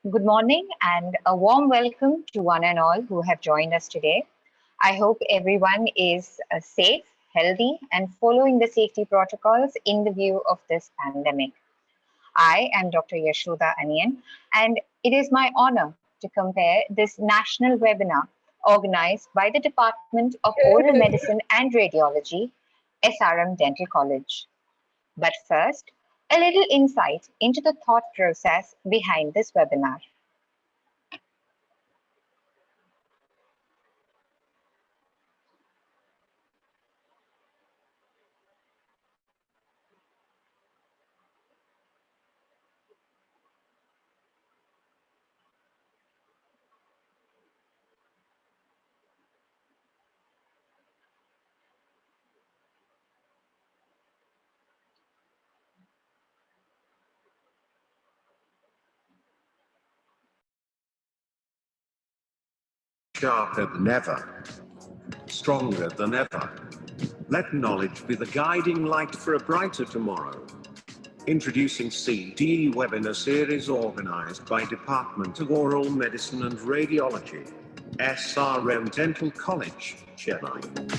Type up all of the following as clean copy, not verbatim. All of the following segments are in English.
Good morning and a warm welcome to one and all who have joined us today. I hope everyone is safe, healthy, and following the safety protocols in the view of this pandemic. I am Dr. Yashoda Anian, and it is my honor to compare this national webinar organized by the Department of Oral Medicine and Radiology, SRM Dental College. But first, a little insight into the thought process behind this webinar. Sharper than ever, stronger than ever. Let knowledge be the guiding light for a brighter tomorrow. Introducing CDE webinar series organized by Department of Oral Medicine and Radiology, SRM Dental College, Chennai.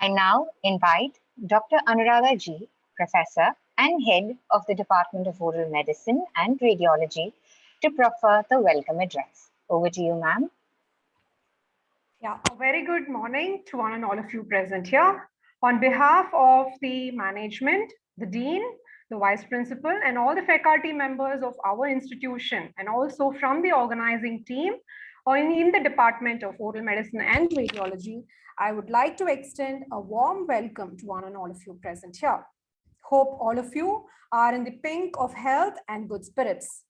I now invite Dr. Anuraga G, Professor and Head of the Department of Oral Medicine and Radiology, to proffer the welcome address. Over to you, ma'am. Yeah, a very good morning to one and all of you present here. On behalf of the management, the dean, the vice principal, and all the faculty members of our institution, and also from the organizing team, or in the Department of Oral Medicine and Radiology, I would like to extend a warm welcome to one and all of you present here. Hope all of you are in the pink of health and good spirits.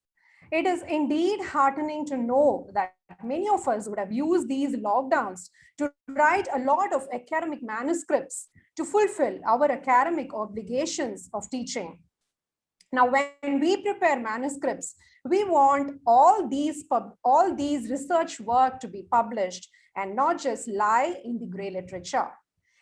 It is indeed heartening to know that many of us would have used these lockdowns to write a lot of academic manuscripts to fulfill our academic obligations of teaching. Now, when we prepare manuscripts, we want all these research work to be published and not just lie in the gray literature.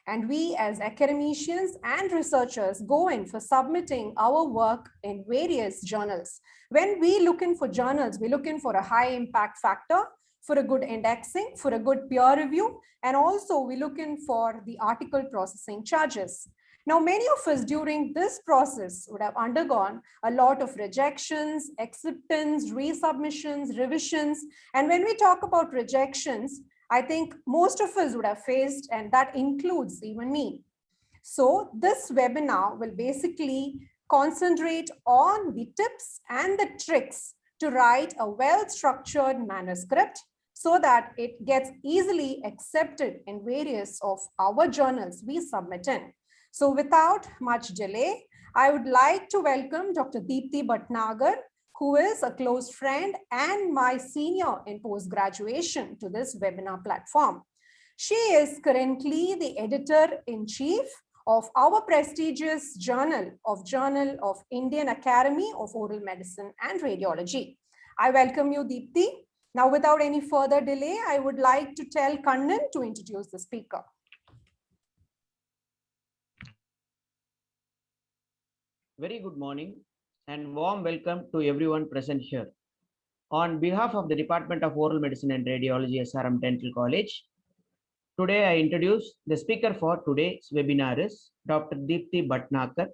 And we as academicians and researchers go in for submitting our work in various journals. When we look in for journals, we look in for a high impact factor, for a good indexing, for a good peer review, and also we look in for the article processing charges. Now, many of us during this process would have undergone a lot of rejections, acceptance, resubmissions, revisions. And when we talk about rejections, I think most of us would have faced, and that includes even me. So this webinar will basically concentrate on the tips and the tricks to write a well-structured manuscript so that it gets easily accepted in various of our journals we submit in. So without much delay, I would like to welcome Dr. Deepti Bhatnagar, who is a close friend and my senior in post-graduation to this webinar platform. She is currently the editor-in-chief of our prestigious Journal of Indian Academy of Oral Medicine and Radiology. I welcome you, Deepti. Now, without any further delay, I would like to tell Kannan to introduce the speaker. Very good morning and warm welcome to everyone present here. On behalf of the Department of Oral Medicine and Radiology, SRM Dental College, today I introduce the speaker for today's webinar is Dr. Deepti Bhatnagar.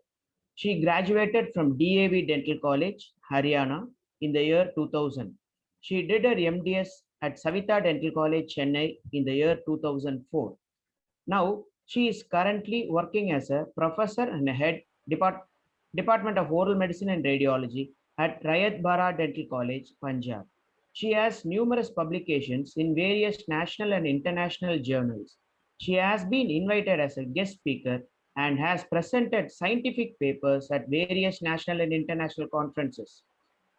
She graduated from DAV Dental College, Haryana in the year 2000. She did her MDS at Savita Dental College, Chennai in the year 2004. Now, she is currently working as a professor and head Department of Oral Medicine and Radiology at Rayat Bara Dental College, Punjab. She has numerous publications in various national and international journals. She has been invited as a guest speaker and has presented scientific papers at various national and international conferences.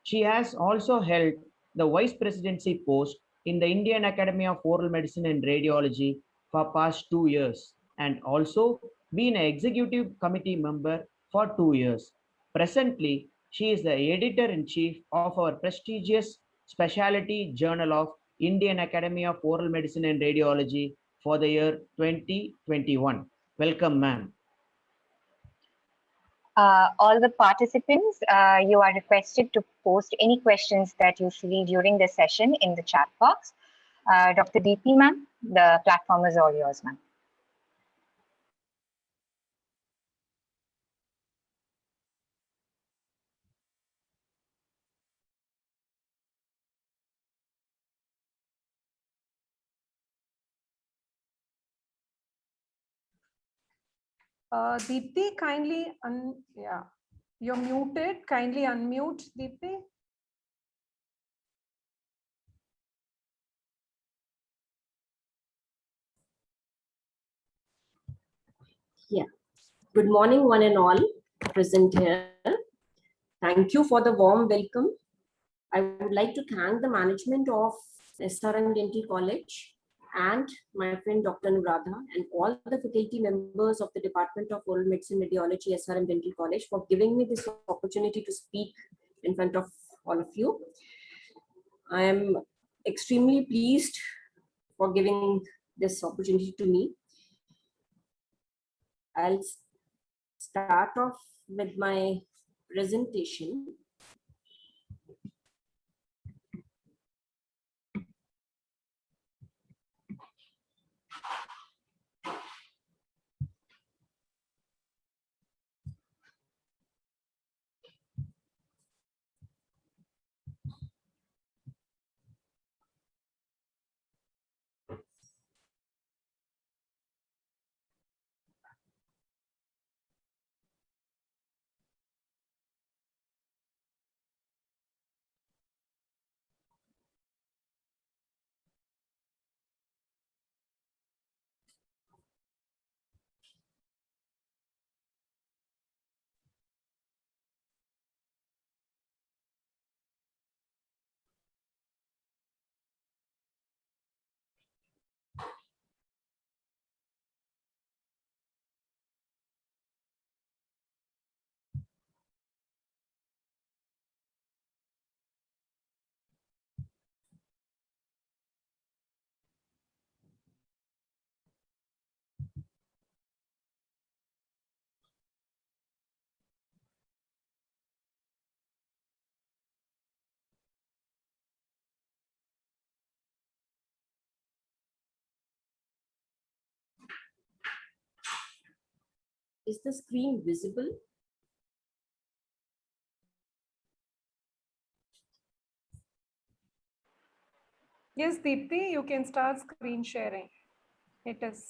She has also held the vice presidency post in the Indian Academy of Oral Medicine and Radiology for past 2 years and also been an executive committee member for 2 years. Presently, she is the editor-in-chief of our prestigious specialty journal of Indian Academy of Oral Medicine and Radiology for the year 2021. Welcome, ma'am. All the participants, you are requested to post any questions that you see during the session in the chat box. Dr. Deepti, ma'am, the platform is all yours, ma'am. Deepti, kindly, you're muted. Kindly unmute, Deepti. Yeah. Good morning, one and all present here. Thank you for the warm welcome. I would like to thank the management of SRM Dental College and my friend Dr. Anuradha and all the faculty members of the Department of Oral Medicine Radiology, SRM Dental College, for giving me this opportunity to speak in front of all of you. I am extremely pleased for giving this opportunity to me. I'll start off with my presentation. Is the screen visible? Yes, Deepti, you can start screen sharing. It is.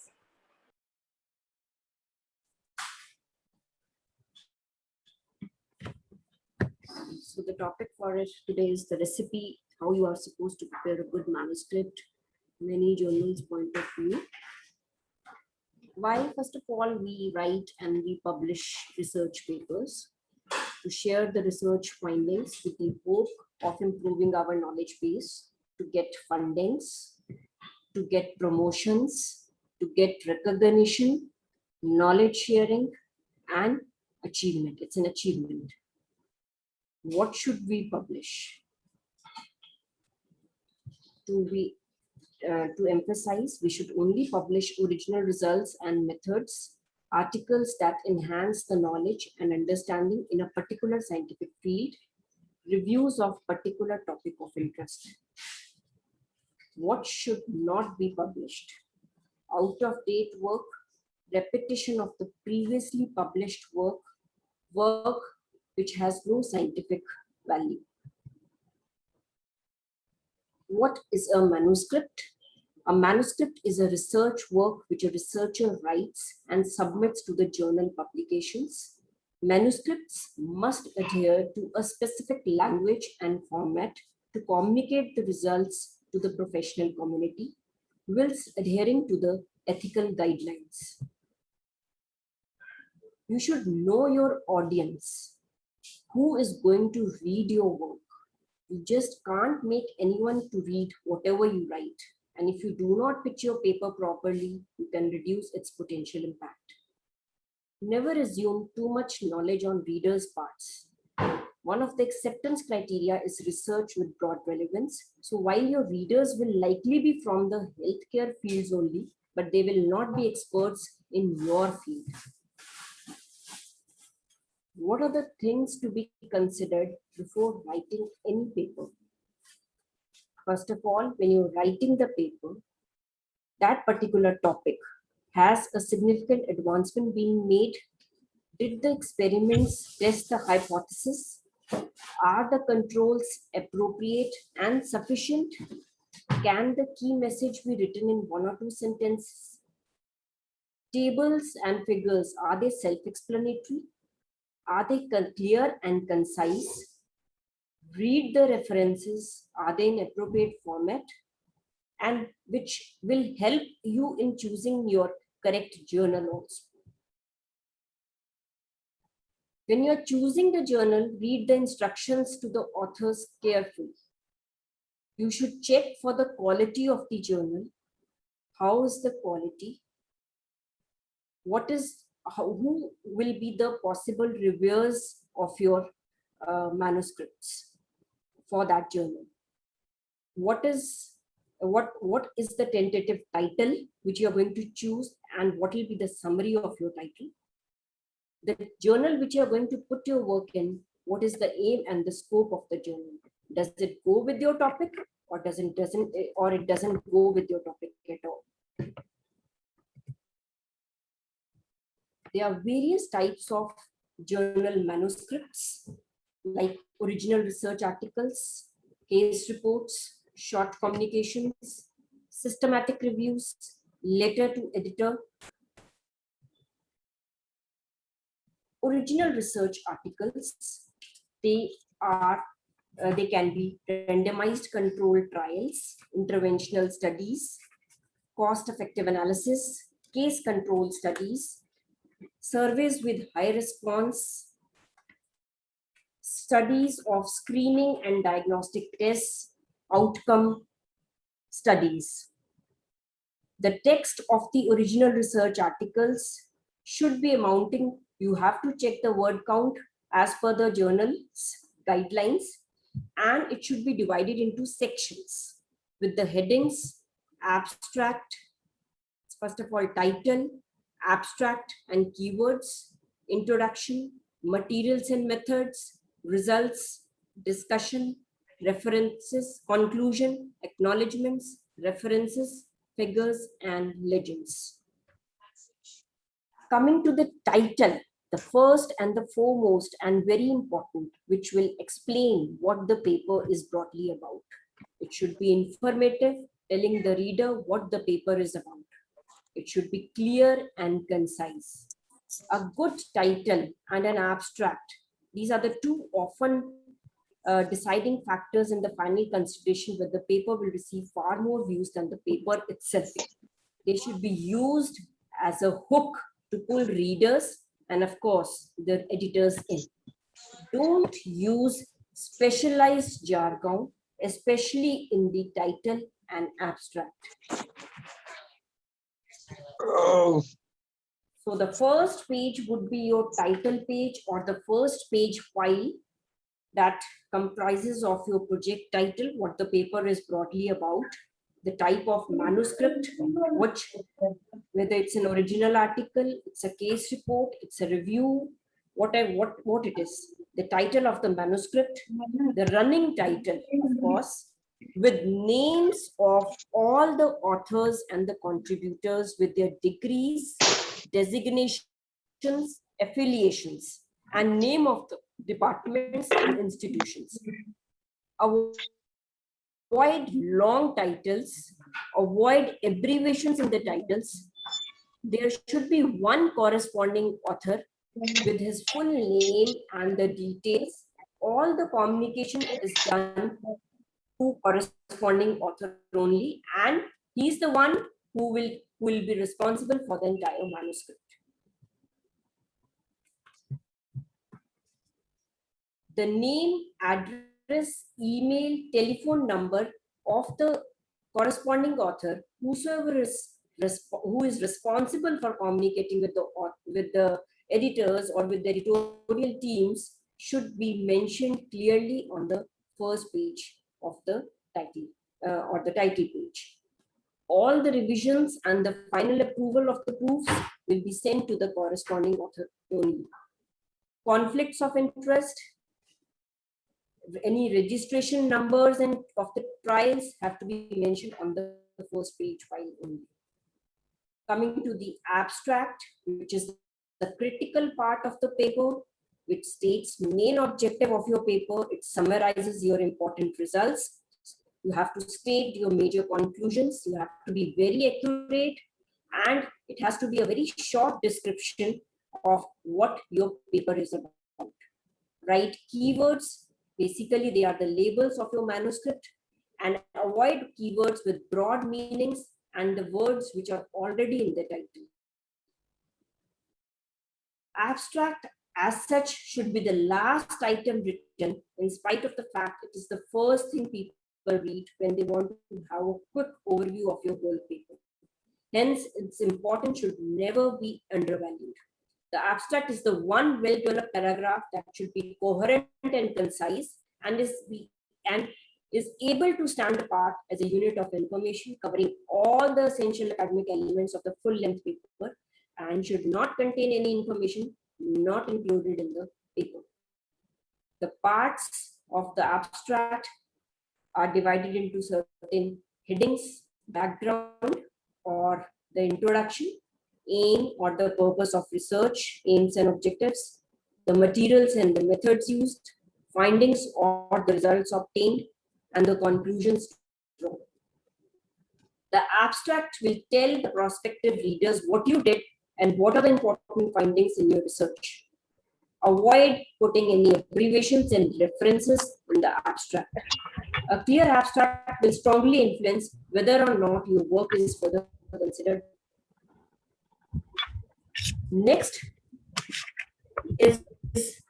So the topic for it today is the recipe, how you are supposed to prepare a good manuscript, many journals' point of view. Why, first of all, we write and we publish research papers to share the research findings with the hope of improving our knowledge base, to get fundings, to get promotions, to get recognition, knowledge sharing, and achievement. It's an achievement. What should we publish? To emphasize, we should only publish original results and methods, articles that enhance the knowledge and understanding in a particular scientific field, reviews of particular topic of interest. What should not be published? Out of date work, repetition of the previously published work, work which has no scientific value. What is a manuscript? A manuscript is a research work which a researcher writes and submits to the journal publications. Manuscripts must adhere to a specific language and format to communicate the results to the professional community, whilst adhering to the ethical guidelines. You should know your audience. Who is going to read your work? You just can't make anyone to read whatever you write. And if you do not pitch your paper properly, you can reduce its potential impact. Never assume too much knowledge on readers' parts. One of the acceptance criteria is research with broad relevance. So while your readers will likely be from the healthcare fields only, but they will not be experts in your field. What are the things to be considered before writing any paper? First of all, when you're writing the paper, that particular topic has a significant advancement being made. Did the experiments test the hypothesis? Are the controls appropriate and sufficient? Can the key message be written in 1 or 2 sentences? Tables and figures, are they self-explanatory? Are they clear and concise? Read the references, are they in appropriate format? And which will help you in choosing your correct journal also. When you're choosing the journal, read the instructions to the authors carefully. You should check for the quality of the journal. How is the quality? Who will be the possible reviewers of your manuscripts for that journal? What is the tentative title which you are going to choose, and what will be the summary of your title? The journal which you are going to put your work in, what is the aim and the scope of the journal? Does it go with your topic, or it doesn't go with your topic at all? There are various types of journal manuscripts, like original research articles, case reports, short communications, systematic reviews, letter to editor. Original research articles, they can be randomized controlled trials, interventional studies, cost-effective analysis, case control studies, surveys with high response, studies of screening and diagnostic tests, outcome studies. The text of the original research articles should be amounting. You have to check the word count as per the journal's guidelines, and it should be divided into sections with the headings: abstract, first of all, title, abstract and keywords, introduction, materials and methods, results, discussion, references, conclusion, acknowledgements, references, figures, and legends. Coming to the title, the first and the foremost and very important, which will explain what the paper is broadly about. It should be informative, telling the reader what the paper is about. It should be clear and concise. A good title and an abstract, these are the two often deciding factors in the final consideration whether the paper will receive far more views than the paper itself. They should be used as a hook to pull readers and of course the editors in. Don't use specialized jargon, especially in the title and abstract. So the first page would be your title page or the first page file that comprises of your project title, what the paper is broadly about, the type of manuscript, which, whether it's an original article, it's a case report, it's a review, what it is, the title of the manuscript, the running title, of course, with names of all the authors and the contributors with their degrees, designations, affiliations, and name of the departments and institutions. Avoid long titles, avoid abbreviations in the titles. There should be one corresponding author with his full name and the details. All the communication is done to corresponding author only, and he's the one who will be responsible for the entire manuscript. The name, address, email, telephone number of the corresponding author, whosoever is who is responsible for communicating with the editors or with the editorial teams, should be mentioned clearly on the first page of the title or the title page. All the revisions and the final approval of the proofs will be sent to the corresponding author only. Conflicts of interest, any registration numbers and of the trials have to be mentioned on the first page file only. Coming to the abstract, which is the critical part of the paper, which states main objective of your paper. It summarizes your important results. You have to state your major conclusions. You have to be very accurate, and it has to be a very short description of what your paper is about. Write keywords. Basically, they are the labels of your manuscript, and avoid keywords with broad meanings and the words which are already in the title. Abstract as such should be the last item written, in spite of the fact it is the first thing people read when they want to have a quick overview of your whole paper. Hence, its importance should never be undervalued. The abstract is the one well-developed paragraph that should be coherent and concise and is able to stand apart as a unit of information covering all the essential academic elements of the full-length paper, and should not contain any information not included in the paper. The parts of the abstract are divided into certain headings: background or the introduction, aim or the purpose of research, aims and objectives, the materials and the methods used, findings or the results obtained, and the conclusions drawn. The abstract will tell the prospective readers what you did and what are the important findings in your research. Avoid putting any abbreviations and references in the abstract. A clear abstract will strongly influence whether or not your work is further considered. Next is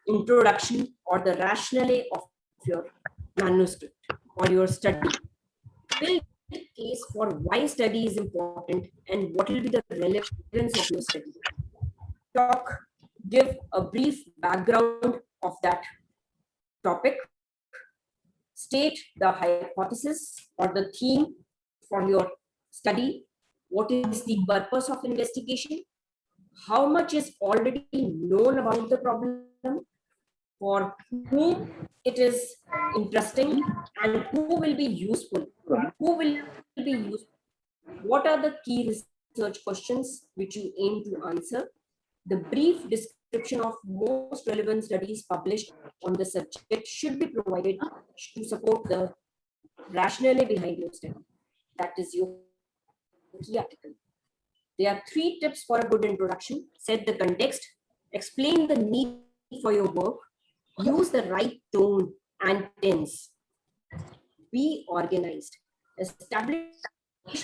introduction or the rationale of your manuscript or your study. Build a case for why study is important and what will be the relevance of your study. Give a brief background of that topic. State the hypothesis or the theme for your study. What is the purpose of investigation? How much is already known about the problem? For whom it is interesting and who will be useful? Who will be useful? What are the key research questions which you aim to answer? The brief description of most relevant studies published on the subject should be provided to support the rationale behind your study. That is your key article. There are 3 tips for a good introduction. Set the context, explain the need for your work, use the right tone and tense. Be organized. Establish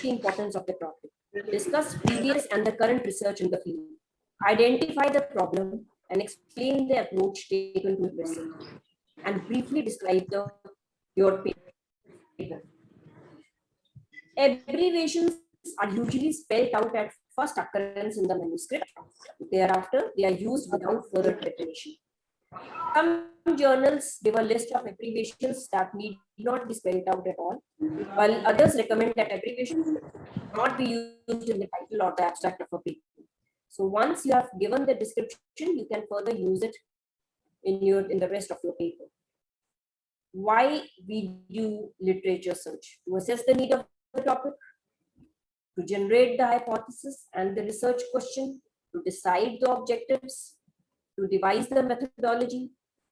the importance of the topic. Discuss previous and the current research in the field. Identify the problem and explain the approach taken to address it. And briefly describe your paper. Abbreviations are usually spelled out at first occurrence in the manuscript. Thereafter, they are used without further preparation. Some journals give a list of abbreviations that need not be spelled out at all, while others recommend that abbreviations not be used in the title or the abstract of a paper. So once you have given the description, you can further use it in the rest of your paper. Why we do literature search? To assess the need of the topic, to generate the hypothesis and the research question, to decide the objectives, to devise the methodology,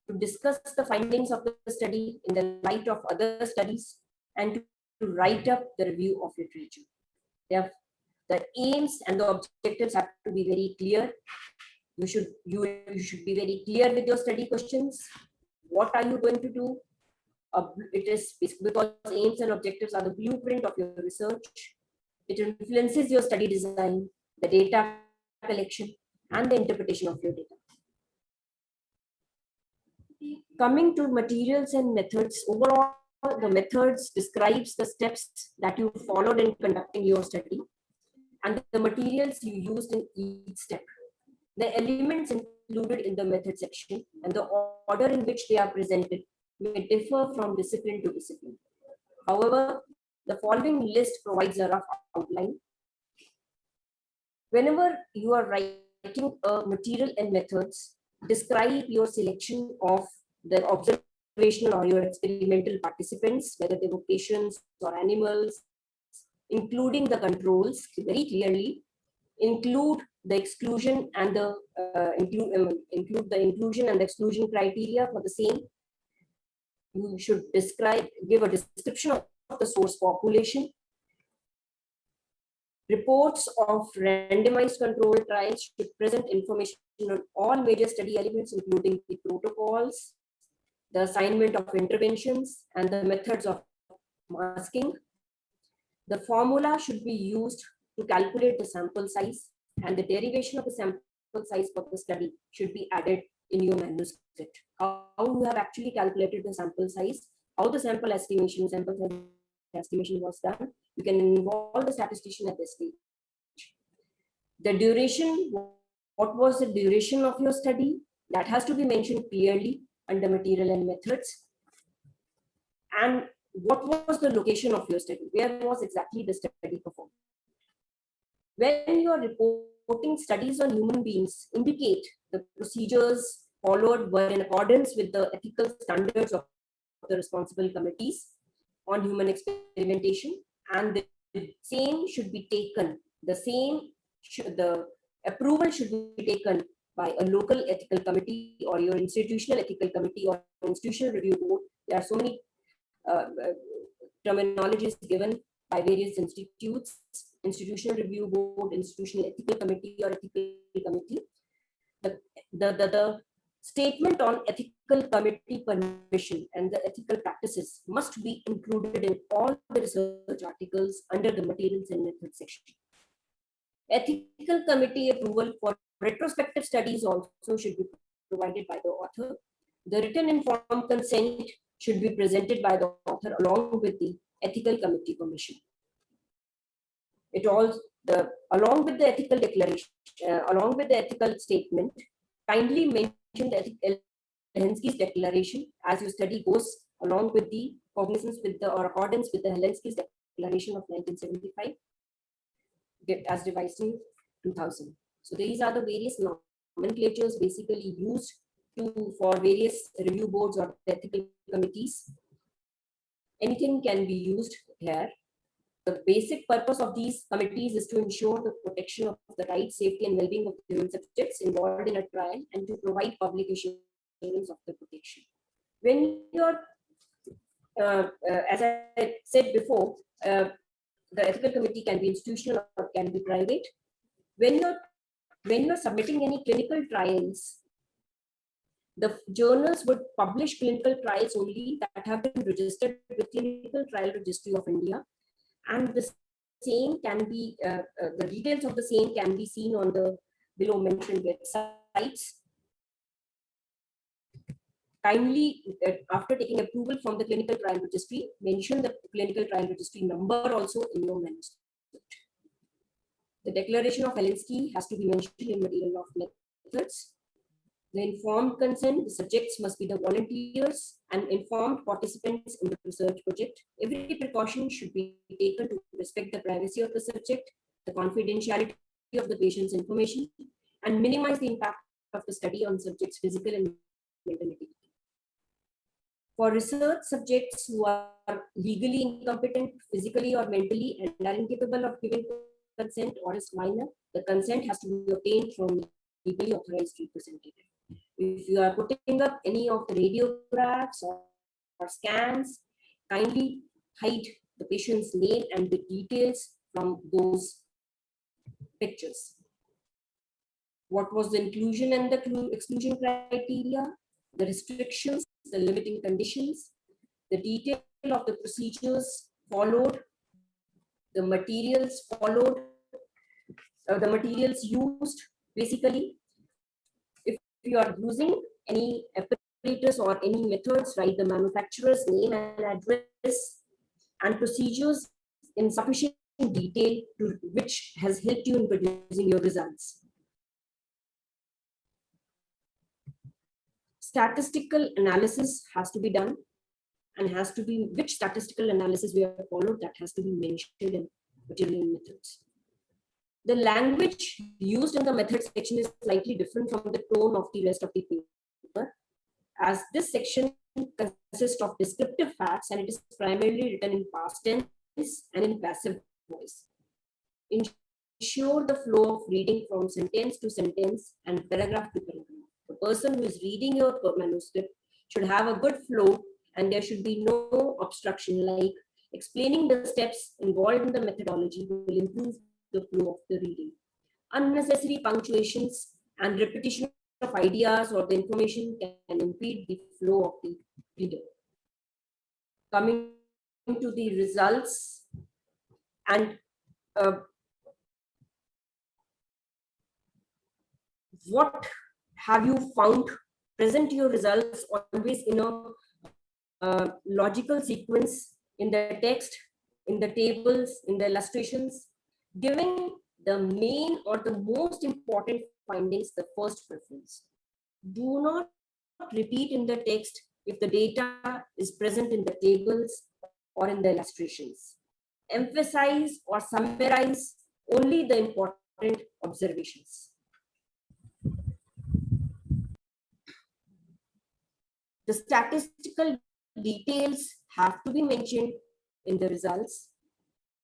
to discuss the findings of the study in the light of other studies, and to write up the review of literature. The aims and the objectives have to be very clear. You should be very clear with your study questions. What are you going to do? It is because aims and objectives are the blueprint of your research. It influences your study design, the data collection, and the interpretation of your data. Coming to materials and methods, overall, the methods describes the steps that you followed in conducting your study and the materials you used in each step. The elements included in the method section and the order in which they are presented may differ from discipline to discipline. However, the following list provides a rough outline. Whenever you are writing a material and methods, describe your selection of the observational or your experimental participants, whether they were patients or animals, including the controls very clearly, include the exclusion and the include the inclusion and the exclusion criteria for the same. You should give a description of the source population. Reports of randomized controlled trials should present information on all major study elements, including the protocols, the assignment of interventions, and the methods of masking. The formula should be used to calculate the sample size, and the derivation of the sample size for the study should be added in your manuscript. How you have actually calculated the sample size, how the sample size estimation was done. You can involve the statistician at this stage. The duration, what was the duration of your study? That has to be mentioned clearly under material and methods. And what was the location of your study? Where was exactly the study performed? When you are reporting studies on human beings, indicate the procedures followed were in accordance with the ethical standards of the responsible committees on human experimentation, and the same should be taken, the approval should be taken by a local ethical committee or your institutional ethical committee or institutional review board. There are so many terminologies given by various institutes: institutional review board, institutional ethical committee, or ethical committee. The statement on ethical committee permission and the ethical practices must be included in all the research articles under the materials and methods section. Ethical committee approval for retrospective studies also should be provided by the author. The written informed consent should be presented by the author along with the ethical committee permission. Along with the ethical declaration, along with the ethical statement, kindly mention the Helsinki's declaration as your study goes along with the cognizance with the or accordance with the Helsinki's declaration of 1975 as revised in 2000. So these are the various nomenclatures basically used for various review boards or ethical committees. Anything can be used here. The basic purpose of these committees is to ensure the protection of the rights, safety, and well-being of the human subjects involved in a trial and to provide public assurance of the protection. When you're, as I said before, the ethical committee can be institutional or can be private. When you're submitting any clinical trials, The journals would publish clinical trials only that have been registered with Clinical Trial Registry of India, and the same can be the details of the same can be seen on the below mentioned websites. Kindly, after taking approval from the Clinical Trial Registry, mention the Clinical Trial Registry number also in your manuscript. The declaration of Helsinki has to be mentioned in material of methods. The informed consent, the subjects must be the volunteers and informed participants in the research project. Every precaution should be taken to respect the privacy of the subject, the confidentiality of the patient's information, and minimize the impact of the study on subjects' physical and mental activity. For research subjects who are legally incompetent, physically or mentally, and are incapable of giving consent or is minor, the consent has to be obtained from legally authorized representative. If you are putting up any of the radiographs or scans, kindly hide the patient's name and the details from those pictures. What was the inclusion and the exclusion criteria, the restrictions, the limiting conditions, the detail of the procedures followed, the materials followed, the materials used. Basically, if you are using any apparatus or any methods, write the manufacturer's name and address and procedures in sufficient detail which has helped you in producing your results. Statistical analysis has to be done, and has to be which statistical analysis we have followed, that has to be mentioned in material methods. The language used in the method section is slightly different from the tone of the rest of the paper, as this section consists of descriptive facts and it is primarily written in past tense and in passive voice. Ensure the flow of reading from sentence to sentence and paragraph to paragraph. The person who is reading your manuscript should have a good flow, and there should be no obstruction, like explaining the steps involved in the methodology will improve the flow of the reading. Unnecessary punctuations and repetition of ideas or the information can impede the flow of the reader. Coming to the results, and what have you found? Present your results always in a logical sequence, in the text, in the tables, in the illustrations, giving the main or the most important findings the first preference. Do not repeat in the text if the data is present in the tables or in the illustrations. Emphasize or summarize only the important observations. The statistical details have to be mentioned in the results.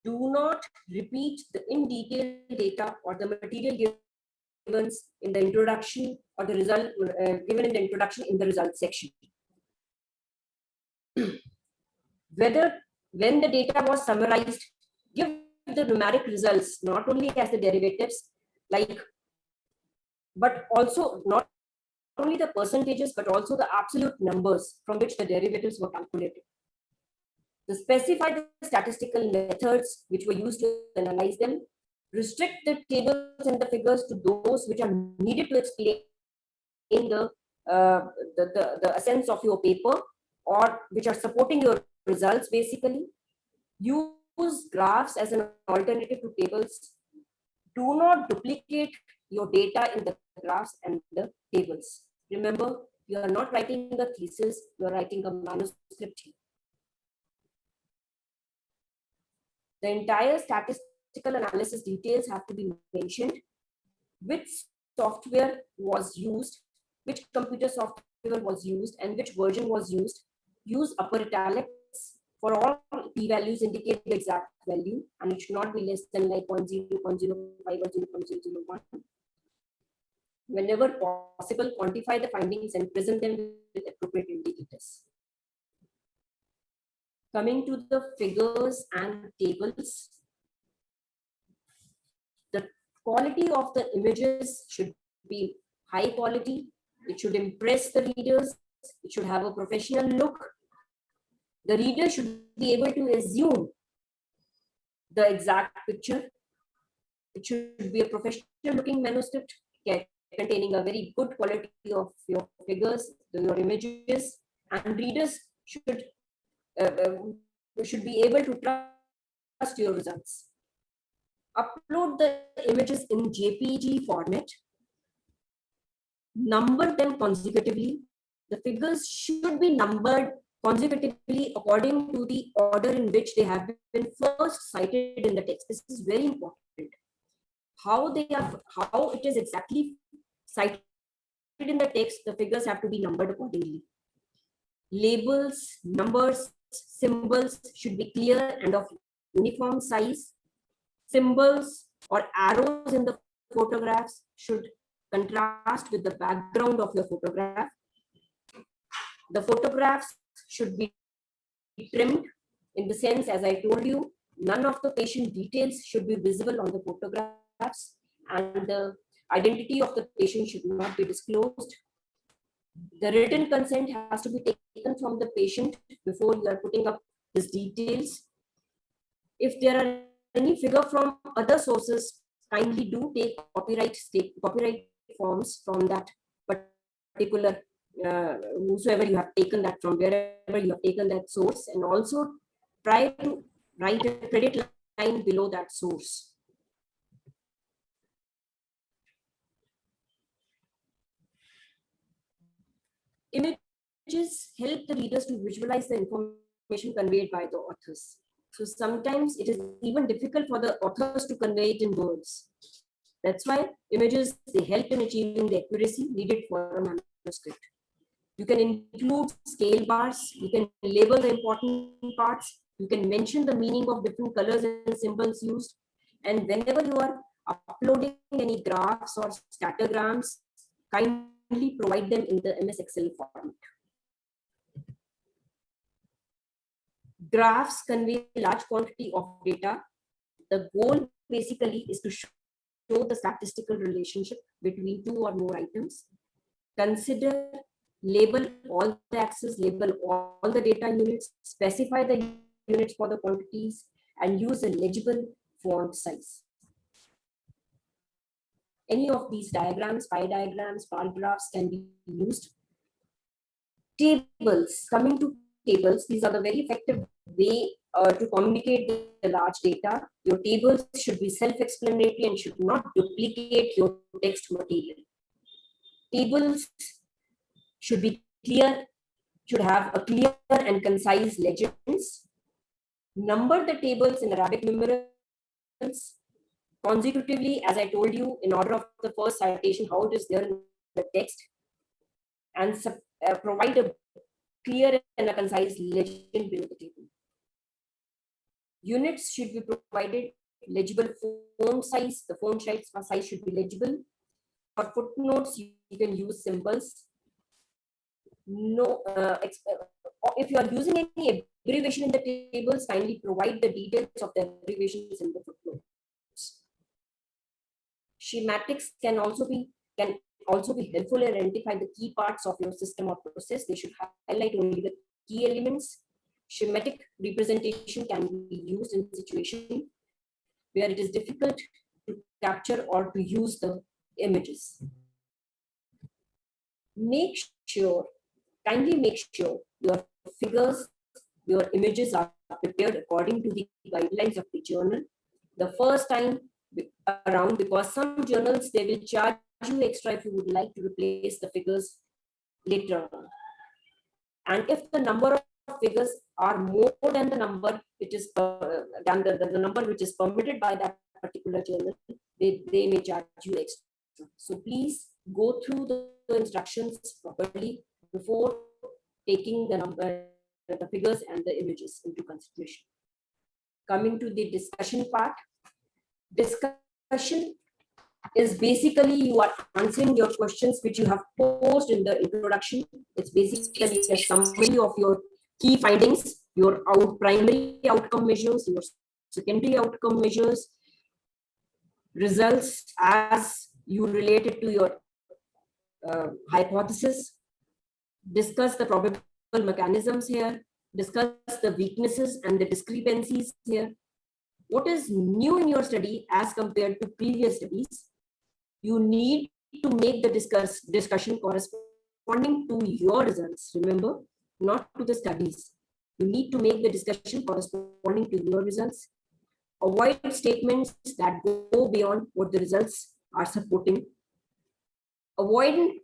Do not repeat the in detail data or the material given in the introduction or the result given in the introduction in the results section. When the data was summarized, give the numeric results not only as the derivatives, but also not only the percentages, but also the absolute numbers from which the derivatives were calculated. To specify the statistical methods which were used to analyze them. Restrict the tables and the figures to those which are needed to explain the essence of your paper, or which are supporting your results. Basically, use graphs as an alternative to tables. Do not duplicate your data in the graphs and the tables. Remember, you are not writing a thesis, you are writing a manuscript here. The entire statistical analysis details have to be mentioned. Which software was used, which computer software was used, and which version was used. Use upper italics. For all p-values, indicate the exact value, and it should not be less than like 0.0, 0.05 or 0.001. Whenever possible, quantify the findings and present them with appropriate indicators. Coming to the figures and tables, the quality of the images should be high quality, It should impress the readers. It should have a professional look. The reader should be able to assume the exact picture. It should be a professional looking manuscript containing a very good quality of your figures, your images, and readers should be able to trust your results. Upload the images in JPG format. Number them consecutively. The figures should be numbered consecutively according to the order in which they have been first cited in the text. This is very important. How it is exactly cited in the text, the figures have to be numbered accordingly. Labels, numbers, symbols should be clear and of uniform size. Symbols or arrows in the photographs should contrast with the background of your photograph. The photographs should be trimmed in the sense, as I told you, none of the patient details should be visible on the photographs, and the identity of the patient should not be disclosed. The written consent has to be taken from the patient before you are putting up these details. If there are any figure from other sources, kindly do take copyright forms from that particular whosoever you have taken that from, wherever you have taken that source, and also try to write a credit line below that source. Images help the readers to visualize the information conveyed by the authors. So sometimes it is even difficult for the authors to convey it in words. That's why images, they help in achieving the accuracy needed for a manuscript. You can include scale bars, you can label the important parts, you can mention the meaning of different colors and symbols used. And whenever you are uploading any graphs or scattergrams, kindly provide them in the MS Excel format. Graphs convey large quantity of data. The goal basically is to show the statistical relationship between two or more items. Consider, label all the axes, label all the data units, specify the units for the quantities, and use a legible font size. Any of these diagrams, pie diagrams, bar graphs can be used. Tables, coming to tables, these are the very effective way to communicate the large data. Your tables should be self-explanatory and should not duplicate your text material. Tables should be clear, should have a clear and concise legends. Number the tables in Arabic numerals consecutively, as I told you, in order of the first citation, how it is there in the text, and provide a clear and a concise legend below the table. Units should be provided legible font size. The font size should be legible. For footnotes, you can use symbols. No, if you are using any abbreviation in the tables, kindly provide the details of the abbreviations in the footnotes. Schematics can also be helpful in identify the key parts of your system or process. They should highlight only the key elements. Schematic representation can be used in a situation where it is difficult to capture or to use the images. Kindly make sure your figures, your images are prepared according to the guidelines of the journal the first time around, because some journals, they will charge you extra if you would like to replace the figures later on. And if the number of figures are more than the number which is the number which is permitted by that particular journal, they may charge you extra. So please go through the instructions properly before taking the figures and the images into consideration. Coming to the discussion part. Discussion is basically you are answering your questions which you have posed in the introduction. It's basically a summary of your key findings, your primary outcome measures, your secondary outcome measures, results as you relate it to your hypothesis, discuss the probable mechanisms here, discuss the weaknesses and the discrepancies here. What is new in your study as compared to previous studies? You need to make the discussion corresponding to your results. Remember, not to the studies. You need to make the discussion corresponding to your results. Avoid statements that go beyond what the results are supporting. Avoid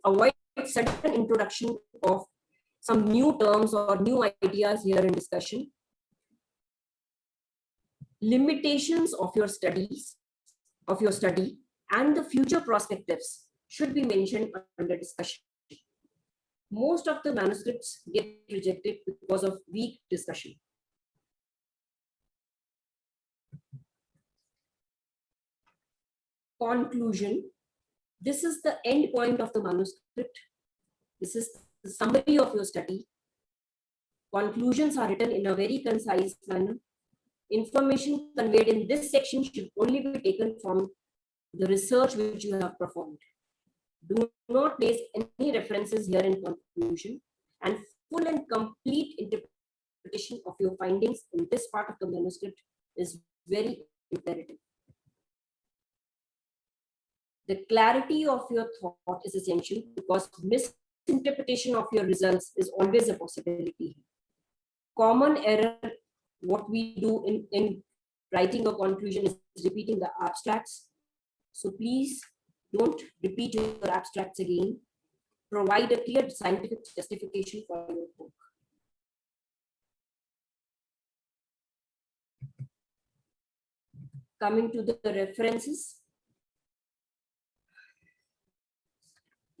sudden introduction of some new terms or new ideas here in discussion. Limitations of your study and the future perspectives should be mentioned under discussion. Most of the manuscripts get rejected because of weak discussion. Conclusion. This is the end point of the manuscript. This is the summary of your study. Conclusions are written in a very concise manner. Information conveyed in this section should only be taken from the research which you have performed. Do not place any references here in conclusion, and full and complete interpretation of your findings in this part of the manuscript is very imperative. The clarity of your thought is essential because misinterpretation of your results is always a possibility. Common error, what we do in writing a conclusion is repeating the abstracts. So please don't repeat your abstracts again. Provide a clear scientific justification for your book. Coming to the references.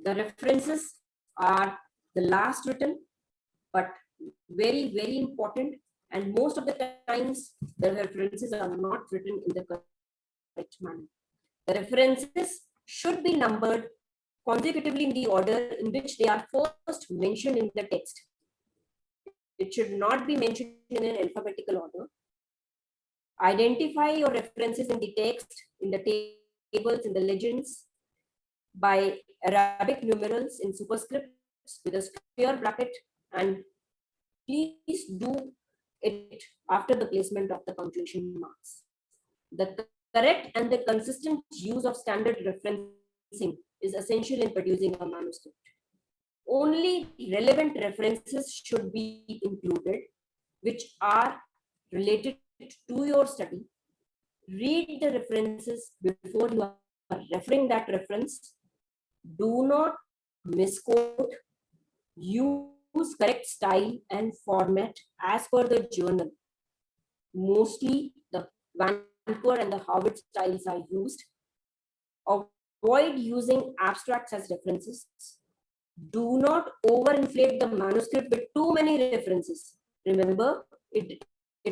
The references are the last written, but very, very important. And most of the times, the references are not written in the correct manner. The references should be numbered consecutively in the order in which they are first mentioned in the text. It should not be mentioned in an alphabetical order. Identify your references in the text, in the tables, in the legends, by Arabic numerals in superscripts with a square bracket, and please do it after the placement of the punctuation marks. The correct and the consistent use of standard referencing is essential in producing a manuscript. Only relevant references should be included, which are related to your study. Read the references before you are referring that reference. Do not misquote. Use correct style and format as per the journal. Mostly the Vancouver and the Harvard styles are used. Avoid using abstracts as references. Do not overinflate the manuscript with too many references. Remember, it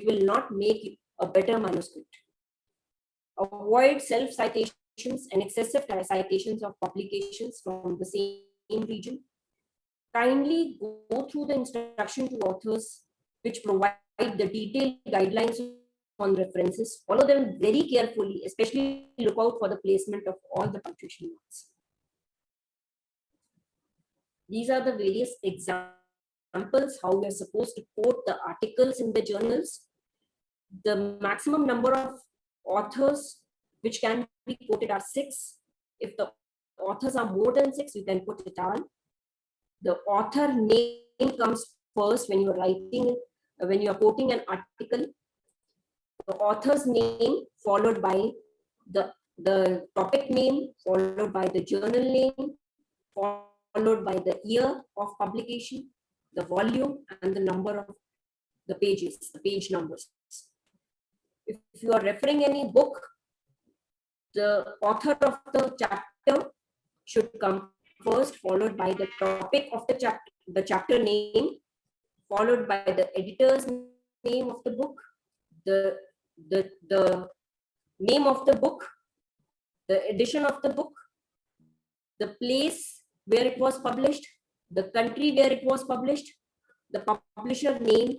will not make a better manuscript. Avoid self-citations and excessive citations of publications from the same region. Kindly go through the instruction to authors which provide the detailed guidelines on references. Follow them very carefully, especially look out for the placement of all the punctuation marks. These are the various examples how we are supposed to quote the articles in the journals. The maximum number of authors which can be quoted are 6. If the authors are more than 6, you can put it down. The author name comes first when you are writing, when you are quoting an article. The author's name followed by the topic name, followed by the journal name, followed by the year of publication, the volume, and the number of the pages, the page numbers. If you are referring any book, the author of the chapter should come first, followed by the topic of the chapter name, followed by the editor's name of the book, the name of the book, the edition of the book, the place where it was published, the country where it was published, the publisher name,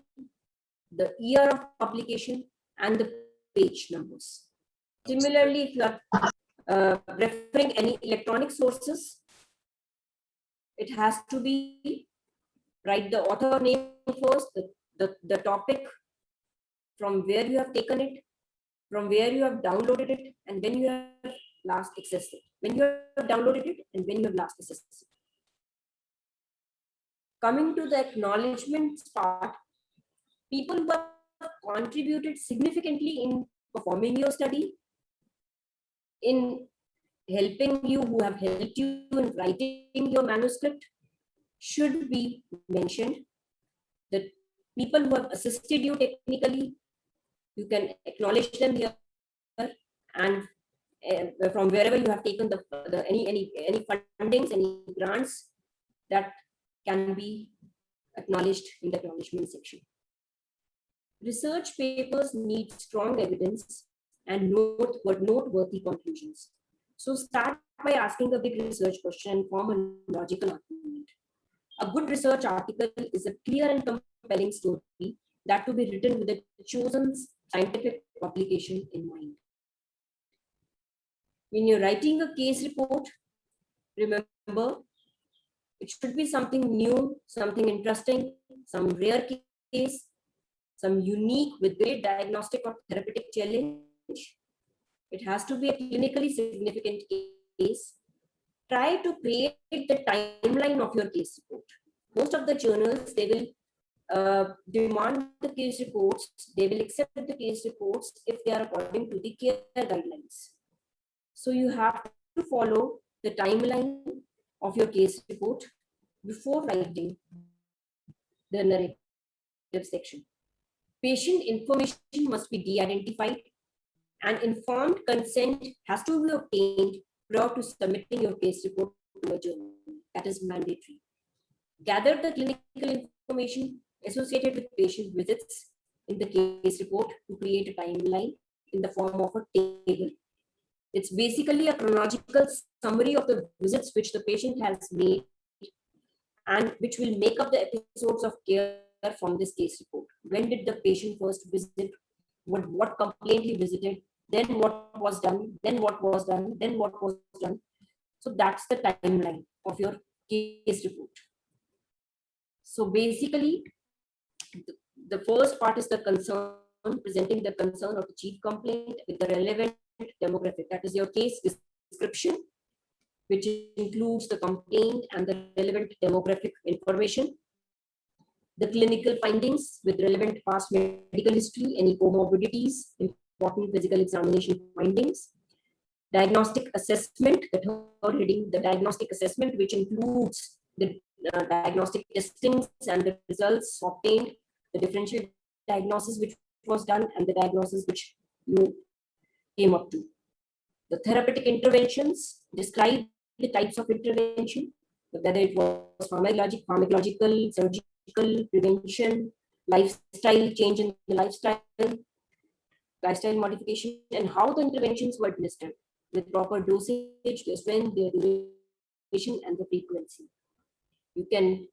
the year of publication, and the page numbers. Similarly, if you are referring any electronic sources, it has to be, write the author name first, the topic, from where you have taken it, from where you have downloaded it, and when you have last accessed it. When you have downloaded it and when you have last accessed it. Coming to the acknowledgements part, people who have contributed significantly in performing your study, in helping you, who have helped you in writing your manuscript, should be mentioned. The people who have assisted you technically, you can acknowledge them here, and from wherever you have taken any fundings, any grants, that can be acknowledged in the acknowledgement section. Research papers need strong evidence and noteworthy conclusions. So start by asking a big research question and form a logical argument. A good research article is a clear and compelling story that to be written with a chosen scientific publication in mind. When you're writing a case report, remember, it should be something new, something interesting, some rare case, some unique with great diagnostic or therapeutic challenge. It has to be a clinically significant case. Try to create the timeline of your case report. Most of the journals, they will demand the case reports, they will accept the case reports if they are according to the care guidelines. So you have to follow the timeline of your case report before writing the narrative section. Patient information must be de-identified, and informed consent has to be obtained prior to submitting your case report to a journal. That is mandatory. Gather the clinical information associated with patient visits in the case report to create a timeline in the form of a table. It's basically a chronological summary of the visits which the patient has made and which will make up the episodes of care from this case report. When did the patient first visit? What complaint he visited? Then what was done? Then what was done? Then what was done? So that's the timeline of your case report. So basically, the first part is the concern, presenting the concern of the chief complaint with the relevant demographic. That is your case description, which includes the complaint and the relevant demographic information, the clinical findings with relevant past medical history, any comorbidities, important physical examination findings, diagnostic assessment, the third heading, the diagnostic assessment, which includes the diagnostic testings and the results obtained, the differential diagnosis which was done, and the diagnosis which you came up to. The therapeutic interventions, describe the types of intervention, whether it was pharmacological, surgical, prevention, lifestyle change in the lifestyle modification, and how the interventions were administered with proper dosage, the strength, the duration, and the frequency. You can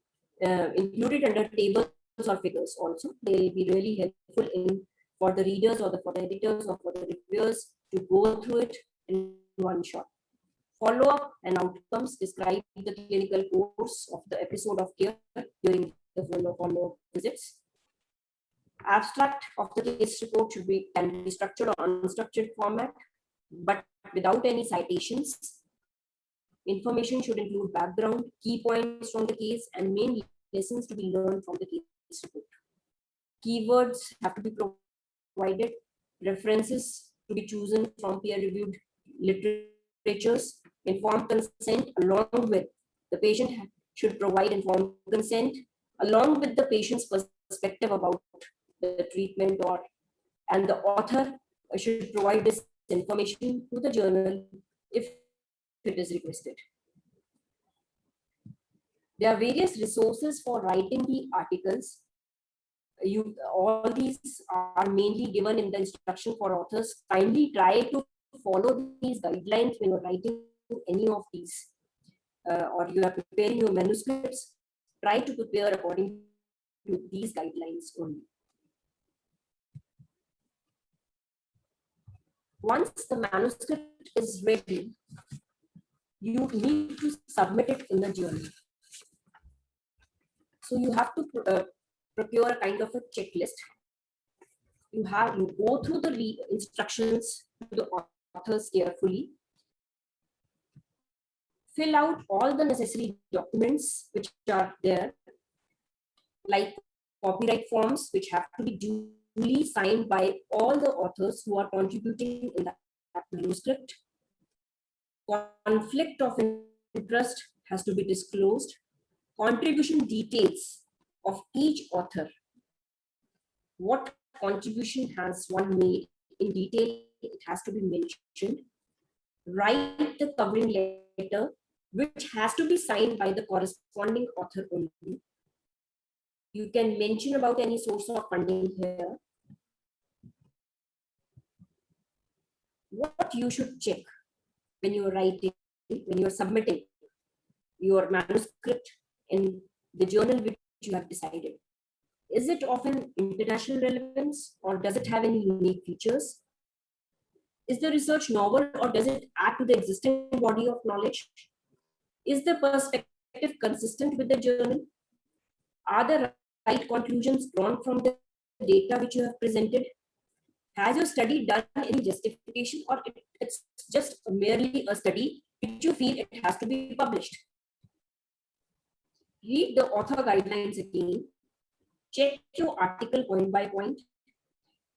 include it under tables or figures also. They will be really helpful for the readers or for the editors or for the reviewers to go through it in one shot. Follow-up and outcomes, describe the clinical course of the episode of care during the follow-up visits. Abstract of the case report can be structured or unstructured format, but without any citations. Information should include background, key points from the case, and main lessons to be learned from the case report. Keywords have to be provided, references to be chosen from peer-reviewed literatures, informed consent along with the patient should provide informed consent along with the patient's perspective about the treatment, and the author should provide this information to the journal if it is requested. There are various resources for writing the articles. All these are mainly given in the instruction for authors. Kindly try to follow these guidelines when you're writing any of these, or you are preparing your manuscripts. Try to prepare according to these guidelines only. Once the manuscript is ready, you need to submit it in the journal. So you have to procure a kind of a checklist. You go through the instructions to the authors carefully. Fill out all the necessary documents which are there, like copyright forms, which have to be duly signed by all the authors who are contributing in that manuscript. Conflict of interest has to be disclosed. Contribution details of each author. What contribution has one made in detail, it has to be mentioned. Write the covering letter, which has to be signed by the corresponding author only. You can mention about any source of funding here. What you should check when you're writing, when you're submitting your manuscript in the journal which you have decided. Is it of an international relevance, or does it have any unique features? Is the research novel, or does it add to the existing body of knowledge? Is the perspective consistent with the journal? Are the right conclusions drawn from the data which you have presented? Has your study done any justification, or it's just merely a study which you feel it has to be published? Read the author guidelines again. Check your article point by point.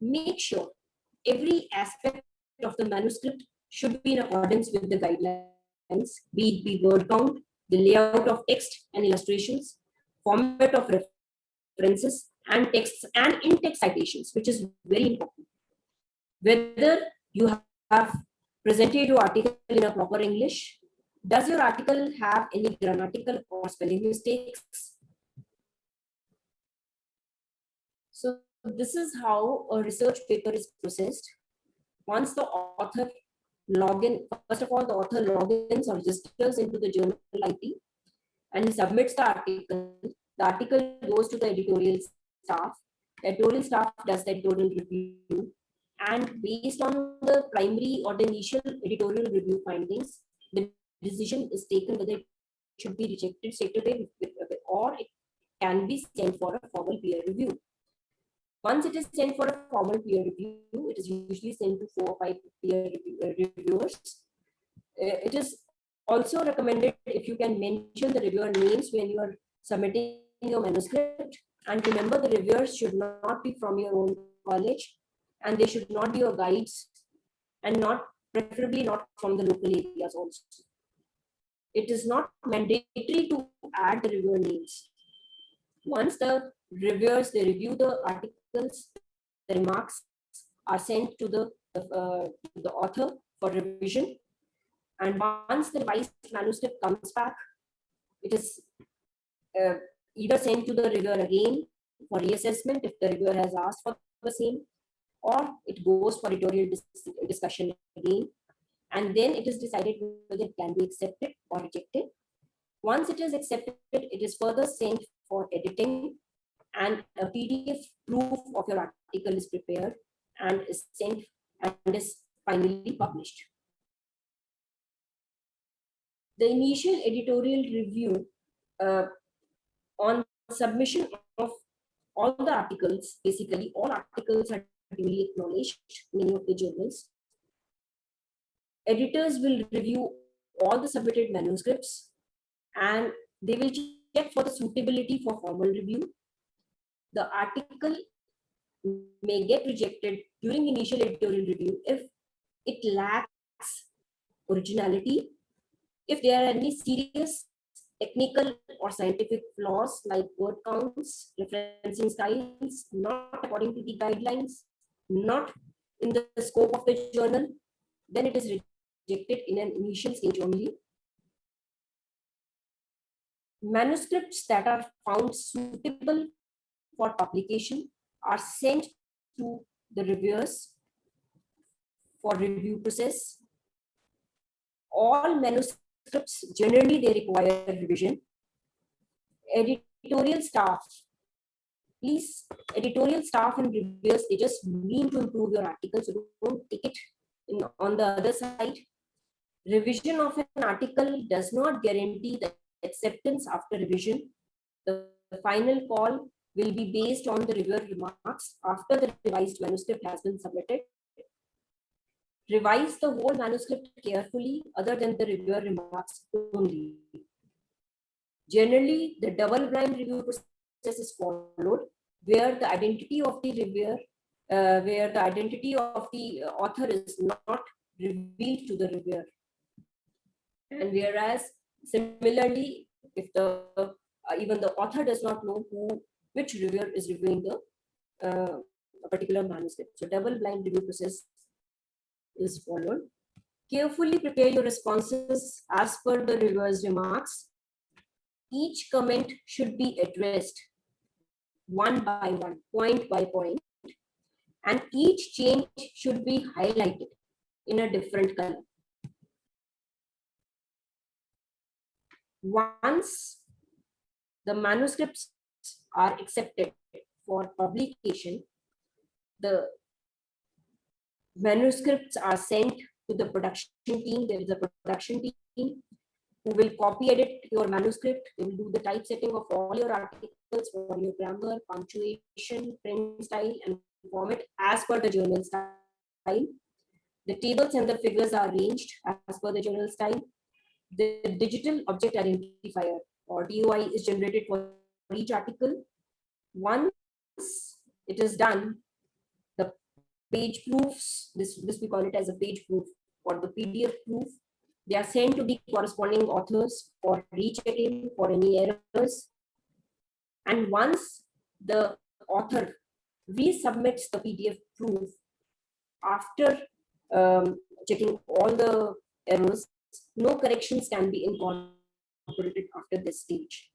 Make sure every aspect of the manuscript should be in accordance with the guidelines, be it word count, the layout of text and illustrations, format of references and texts and in-text citations, which is very important. Whether you have presented your article in a proper English, does your article have any grammatical or spelling mistakes? So this is how a research paper is processed. Once the author first of all, the author logins or registers into the journal ID and he submits the article. The article goes to the editorial staff. The editorial staff does the editorial review, and based on the primary or the initial editorial review findings, the decision is taken whether it should be rejected straight away or it can be sent for a formal peer review. Once it is sent for a formal peer review, it is usually sent to 4 or 5 peer reviewers. It is also recommended if you can mention the reviewer names when you are submitting your manuscript. And remember, the reviewers should not be from your own college, and they should not be your guides, and preferably not from the local areas also. It is not mandatory to add the reviewer names. Once the reviewers, they review the articles, the remarks are sent to the author for revision. And once the revised manuscript comes back, it is either sent to the reviewer again for reassessment if the reviewer has asked for the same, or it goes for editorial discussion again. And then it is decided whether it can be accepted or rejected. Once it is accepted, it is further sent for editing, and a PDF proof of your article is prepared and is sent and is finally published. The initial editorial review on submission of all the articles, basically all articles are duly acknowledged in many of the journals. Editors will review all the submitted manuscripts and they will check for the suitability for formal review. The article may get rejected during initial editorial review if it lacks originality, if there are any serious technical or scientific flaws like word counts, referencing styles, not according to the guidelines, not in the scope of the journal, then it is rejected in an initial stage only. Manuscripts that are found suitable for publication are sent to the reviewers for review process. All manuscripts generally they require revision. Editorial staff, please, editorial staff and reviewers, they just mean to improve your article, so don't take it on the other side. Revision of an article does not guarantee the acceptance after revision. The final call will be based on the reviewer remarks after the revised manuscript has been submitted. Revise the whole manuscript carefully other than the reviewer remarks only. Generally, the double-blind review process is followed where the identity of the reviewer, where the identity of the author is not revealed to the reviewer. And whereas similarly, if the even the author does not know which reviewer is reviewing the a particular manuscript. So double-blind review process is followed. Carefully prepare your responses as per the reviewer's remarks. Each comment should be addressed one by one, point by point, and each change should be highlighted in a different color. Once the manuscripts are accepted for publication, the manuscripts are sent to the production team. There is a production team who will copy edit your manuscript. They will do the typesetting of all your articles for your grammar, punctuation, print style, and format as per the journal style. The tables and the figures are arranged as per the journal style. The digital object identifier or DOI is generated for each article. Once it is done, the page proofs, this we call it as a page proof or the PDF proof, they are sent to the corresponding authors for rechecking for any errors. And once the author resubmits the PDF proof after checking all the errors, no corrections can be incorporated after this stage.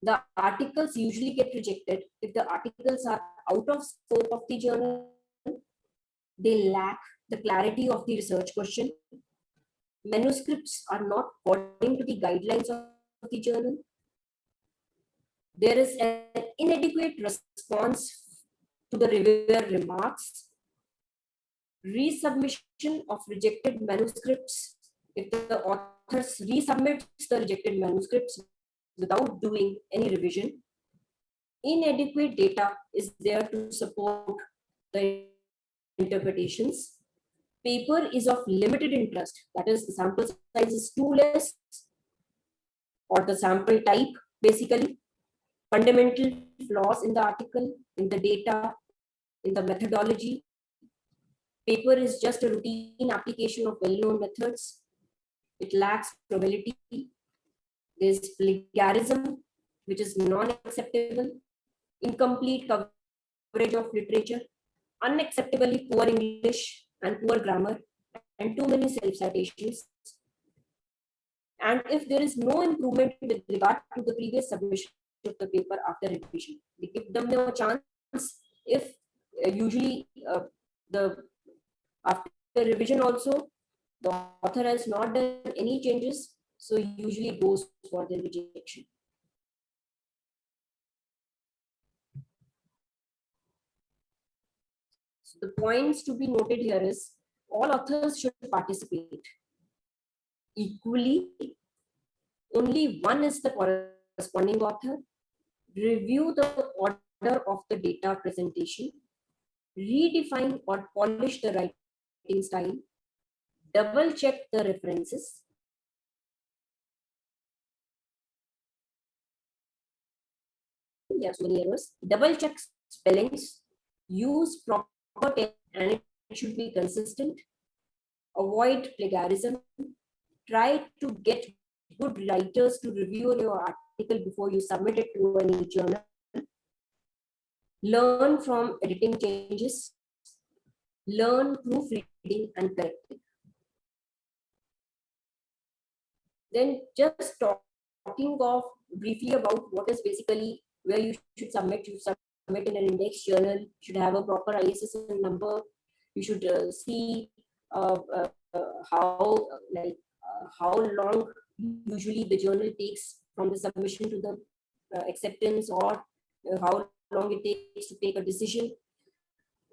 The articles usually get rejected if the articles are out of scope of the journal, they lack the clarity of the research question, manuscripts are not according to the guidelines of the journal, there is an inadequate response to the reviewer remarks, resubmission of rejected manuscripts. If the author resubmits the rejected manuscripts without doing any revision, inadequate data is there to support the interpretations. Paper is of limited interest, that is the sample size is too less, or the sample type basically, fundamental flaws in the article, in the data, in the methodology. Paper is just a routine application of well-known methods. It lacks probability. There's plagiarism, which is non-acceptable, incomplete coverage of literature, unacceptably poor English and poor grammar, and too many self-citations. And if there is no improvement with regard to the previous submission of the paper after revision, we give them no chance. If usually after revision also, the author has not done any changes, so usually it goes for the rejection. So the points to be noted here is all authors should participate equally. Only one is the corresponding author. Review the order of the data presentation. Redefine or polish the writing style. Double check the references. There are so many errors. Double check spellings. Use proper text and it should be consistent. Avoid plagiarism. Try to get good writers to review your article before you submit it to any journal. Learn from editing changes. Learn proofreading and correcting. Then just talking of briefly about what is basically where you should submit. You submit in an index journal, you should have a proper ISSN number. You should see how long usually the journal takes from the submission to the acceptance, or how long it takes to take a decision,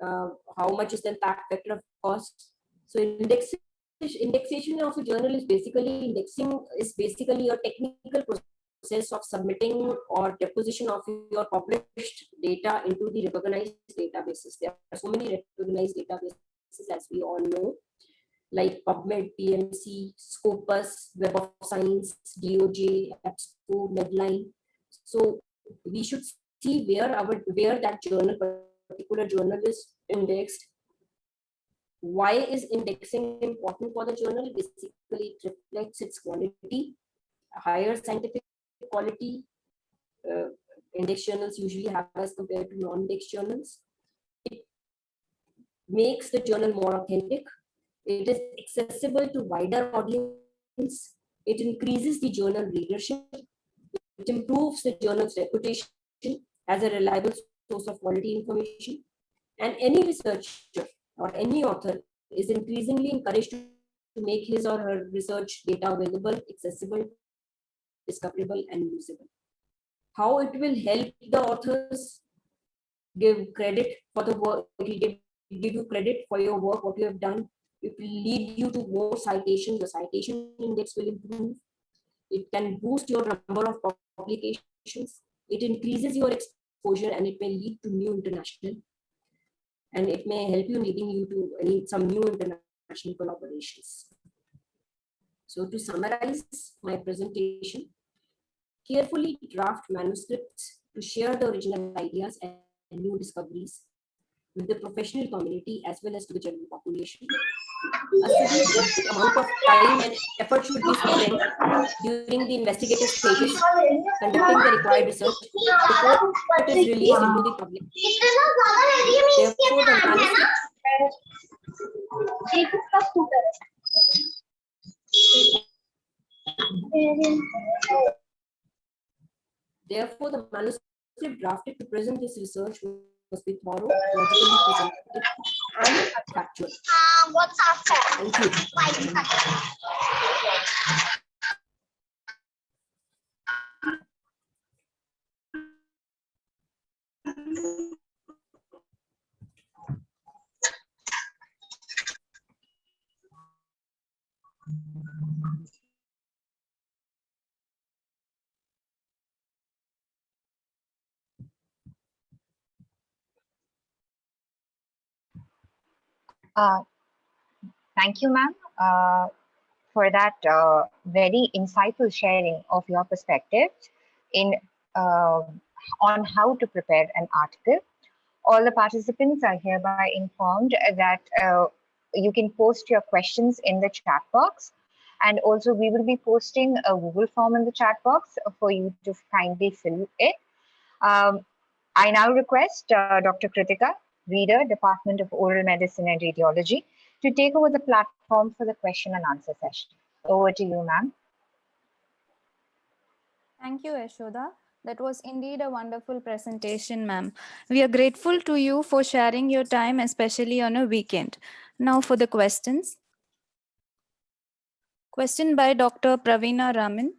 how much is the impact factor of cost. So indexation of a journal is basically, indexing is basically a technical process of submitting or deposition of your published data into the recognized databases. There are so many recognized databases, as we all know, like PubMed, PMC, Scopus, Web of Science, DOJ, EBSCO, Medline. So we should see where that particular journal is indexed. Why is indexing important for the journal? Basically, it reflects its quality, higher scientific quality. Index journals usually have as compared to non-index journals. It makes the journal more authentic. It is accessible to wider audience. It increases the journal readership. It improves the journal's reputation as a reliable source of quality information. And any researcher or any author is increasingly encouraged to make his or her research data available, accessible, discoverable, and usable. How it will help the authors? Give credit for the work. It will give you credit for your work, what you have done. It will lead you to more citations. Your citation index will improve. It can boost your number of publications. It increases your exposure, and it may lead to new international. And it may help you leading you to need some new international collaborations. So to summarize my presentation, carefully draft manuscripts to share the original ideas and new discoveries with the professional community as well as to the general population. A significant amount of time and effort should be spent during the investigative stages, conducting the required research before it is released into the public. Therefore, the manuscript Therefore, the manuscript drafted to present this research must be thorough, logically presented, and factual. What's after? Thank you. Thank you, ma'am, for that very insightful sharing of your perspective in on how to prepare an article. All the participants are hereby informed that you can post your questions in the chat box. And also we will be posting a Google form in the chat box for you to kindly fill it. I now request Dr. Kritika, Reader, Department of Oral Medicine and Radiology, to take over the platform for the question and answer session. Over to you, ma'am. Thank you, Yashoda. That was indeed a wonderful presentation, ma'am. We are grateful to you for sharing your time, especially on a weekend. Now for the questions. Question by Dr. Praveena Raman.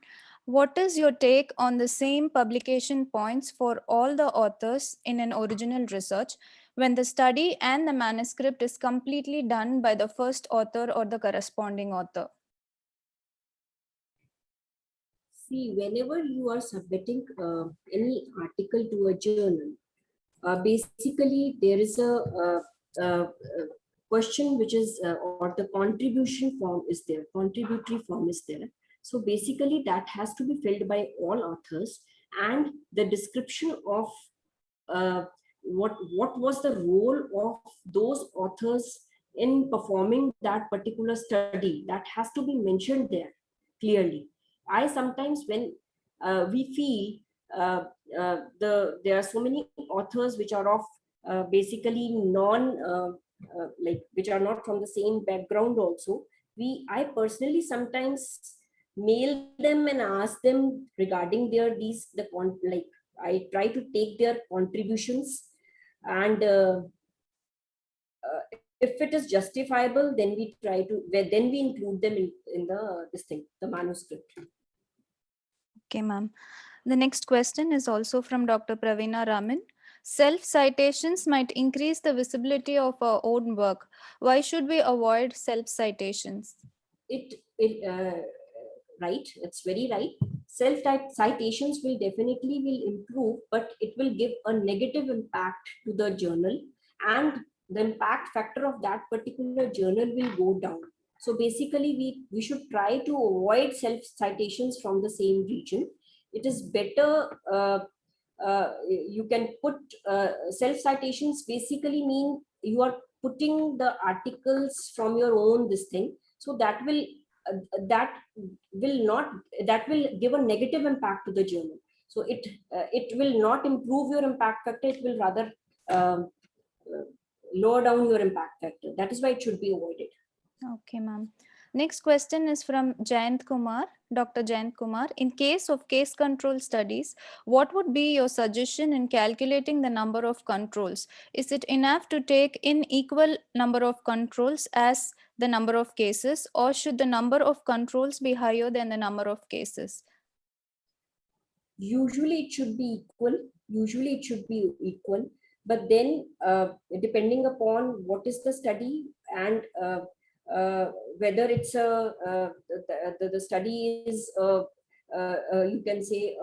What is your take on the same publication points for all the authors in an original research when the study and the manuscript is completely done by the first author or the corresponding author? See, whenever you are submitting any article to a journal, basically there is a question which is, or the contribution form is there, contributory form is there. So basically that has to be filled by all authors, and the description of what was the role of those authors in performing that particular study, that has to be mentioned there clearly. I sometimes, when we feel there are so many authors which are of basically which are not from the same background also, I personally sometimes mail them and ask them regarding I try to take their contributions, and if it is justifiable, then we include them in the manuscript. Okay, ma'am. The next question is also from Dr. Praveena Raman. Self-citations might increase the visibility of our own work. Why should we avoid self-citations? Right, it's very right. citations will definitely will improve, but it will give a negative impact to the journal, and the impact factor of that particular journal will go down. So basically, we should try to avoid self citations from the same region. It is better. You can put self citations basically mean you are putting the articles from your own this thing. So that will that will give a negative impact to the journal. So it will not improve your impact factor. It will rather lower down your impact factor. That is why it should be avoided. Okay, ma'am. Next question is from Jayant Kumar, Dr. Jayant Kumar. In case of case control studies, what would be your suggestion in calculating the number of controls? Is it enough to take in equal number of controls as the number of cases, or should the number of controls be higher than the number of cases? Usually it should be equal. But then depending upon what is the study and whether it's the study is you can say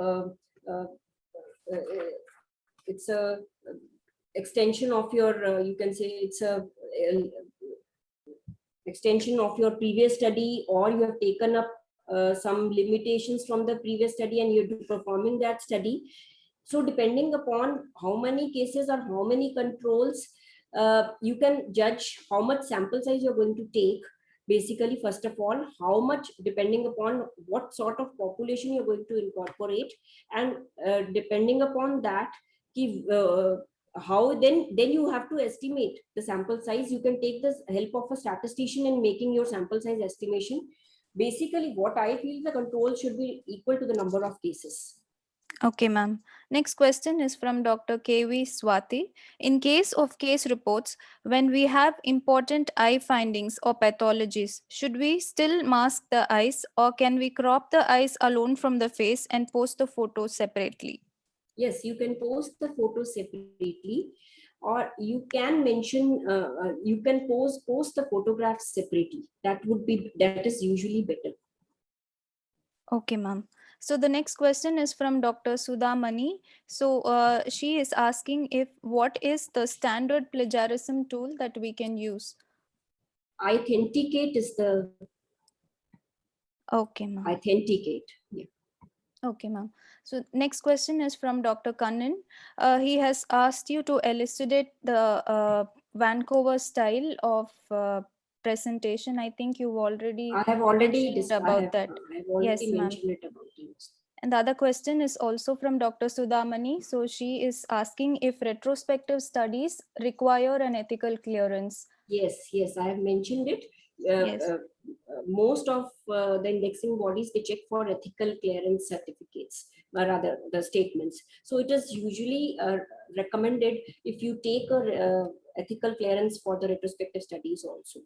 it's a extension of your you can say it's a extension of your previous study, or you have taken up some limitations from the previous study and you're performing that study. So depending upon how many cases or how many controls, you can judge how much sample size you're going to take. Basically, first of all, how much, depending upon what sort of population you're going to incorporate, and depending upon that, how then you have to estimate the sample size. You can take the help of a statistician in making your sample size estimation. Basically, what I feel, the control should be equal to the number of cases. Okay, ma'am. Next question is from Dr. KV Swati. In case of case reports, when we have important eye findings or pathologies, should we still mask the eyes, or can we crop the eyes alone from the face and post the photos separately? Yes, you can post the photos separately, or you can mention, you can post the photographs separately. That is usually better. Okay, ma'am. So the next question is from Dr. Sudha Mani. So she is asking what is the standard plagiarism tool that we can use? Authenticate is the. Okay, ma'am. Authenticate. Yeah. Okay, ma'am. So next question is from Dr. Kannan. He has asked you to elucidate the Vancouver style of presentation. I think you've already. I have already mentioned about that. I have already Yes, ma'am. mentioned it about it. And the other question is also from Dr. Sudhamani. So she is asking if retrospective studies require an ethical clearance. Yes, I have mentioned it. Yes. Most of the indexing bodies, they check for ethical clearance certificates, or rather the statements. So it is usually recommended if you take a ethical clearance for the retrospective studies also.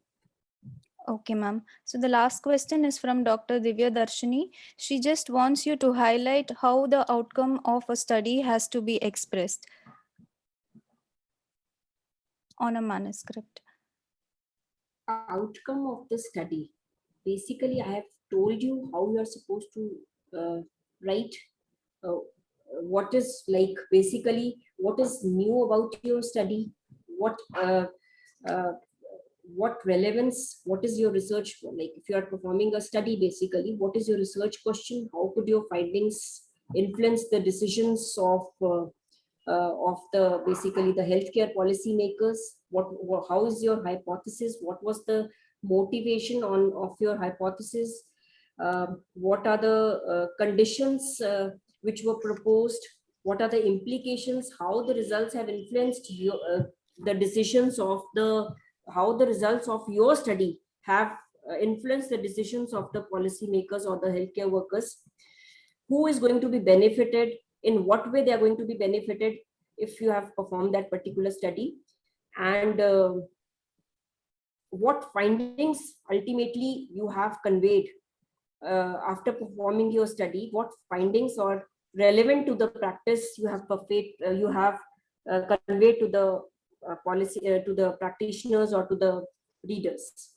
Okay, ma'am. So the last question is from Dr. Divya Darshini. She just wants you to highlight how the outcome of a study has to be expressed on a manuscript. Outcome of the study. Basically, I have told you how you are supposed to write. What is like basically what is new about your study, what relevance, what is your research, like if you are performing a study, basically what is your research question, how could your findings influence the decisions of the basically the healthcare policy makers, how is your hypothesis, what was the motivation of your hypothesis, what are the conditions which were proposed, what are the implications, how the results have influenced the decisions of how the results of your study have influenced the decisions of the policymakers or the healthcare workers, who is going to be benefited, in what way they are going to be benefited if you have performed that particular study, and what findings ultimately you have conveyed after performing your study, what findings are relevant to the practice you have conveyed to the policy to the practitioners or to the readers.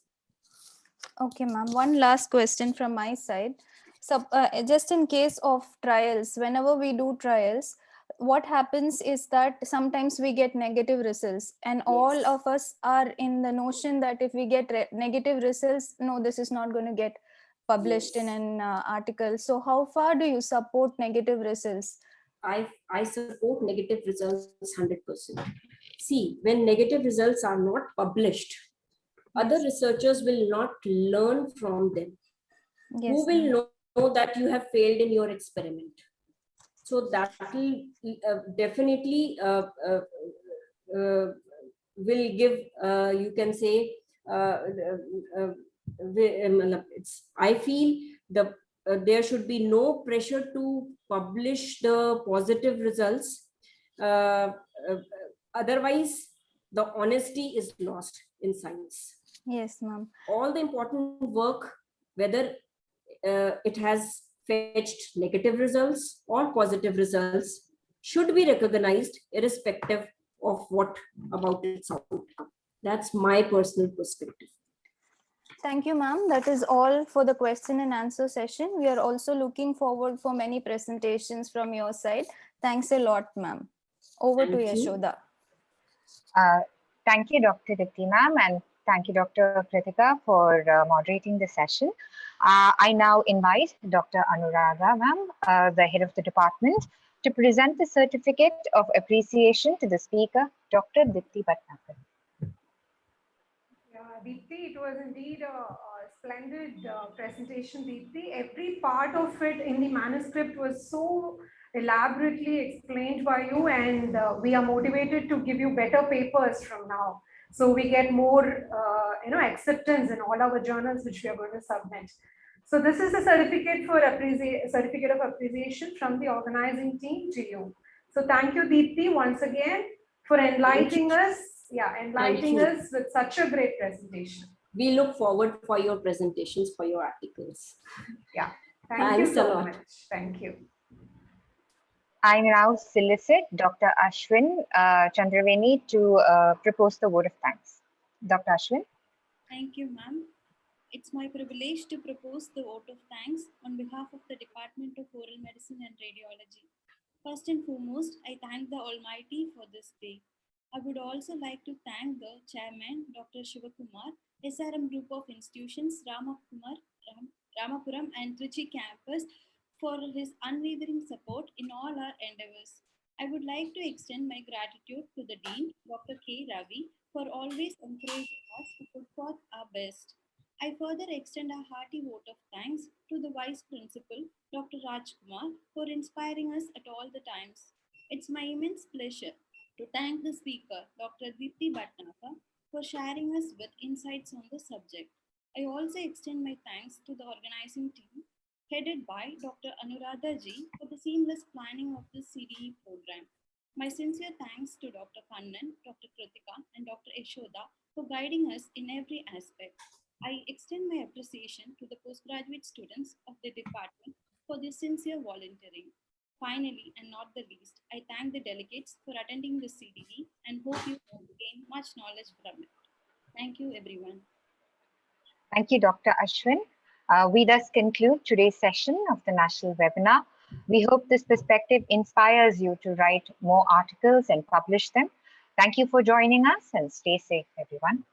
Okay, ma'am. One last question from my side. just in case of trials, whenever we do trials, what happens is that sometimes we get negative results, and all Yes. of us are in the notion that if we get negative results, no, this is not going to get published in Yes. an article. So how far do you support negative results? I support negative results 100%. See, when negative results are not published, other researchers will not learn from them. Yes, Who will ma'am. know that you have failed in your experiment? So that will definitely will give, you can say, I feel there should be no pressure to publish the positive results. Otherwise, the honesty is lost in science. Yes, ma'am. All the important work, whether it has fetched negative results or positive results, should be recognized irrespective of what about its outcome. That's my personal perspective. Thank you, ma'am. That is all for the question and answer session. We are also looking forward for many presentations from your side. Thanks a lot, ma'am. Over to Thank you. Yashoda. Thank you, Dr. Dipti ma'am, and thank you, Dr. Kritika, for moderating the session. I now invite Dr. Anuradha ma'am, the head of the department, to present the certificate of appreciation to the speaker, Dr. Dipti Bhatnagar. Yeah, Deepthi, it was indeed a splendid presentation, Deepthi. Every part of it in the manuscript was so elaborately explained by you, and we are motivated to give you better papers from now. So we get more, acceptance in all our journals which we are going to submit. So this is a certificate of appreciation from the organizing team to you. So thank you, Deepthi, once again for enlightening us. Yeah, enlightening us with such a great presentation. We look forward for your presentations, for your articles. Yeah, Thanks you so a lot. much. Thank you. I now solicit Dr. Ashwin Chandraveni to propose the vote of thanks. Dr. Ashwin. Thank you, ma'am. It's my privilege to propose the vote of thanks on behalf of the Department of Oral Medicine and Radiology. First and foremost, I thank the Almighty for this day. I would also like to thank the Chairman, Dr. Shivakumar, SRM Group of Institutions, Ramapuram and Trichy campus for his unwavering support in all our endeavors. I would like to extend my gratitude to the Dean, Dr. K. Ravi, for always encouraging us to put forth our best. I further extend a hearty vote of thanks to the Vice Principal, Dr. Rajkumar, for inspiring us at all the times. It's my immense pleasure to thank the speaker, Dr. Dipti Bhatnagar, for sharing us with insights on the subject. I also extend my thanks to the organizing team, headed by Dr. Anuradha Ji, for the seamless planning of this CDE program. My sincere thanks to Dr. Kannan, Dr. Kritika, and Dr. Yashoda for guiding us in every aspect. I extend my appreciation to the postgraduate students of the department for their sincere volunteering. Finally, and not the least, I thank the delegates for attending the CDE and hope you gain much knowledge from it. Thank you, everyone. Thank you, Dr. Ashwin. We thus conclude today's session of the national webinar. We hope this perspective inspires you to write more articles and publish them. Thank you for joining us, and stay safe, everyone.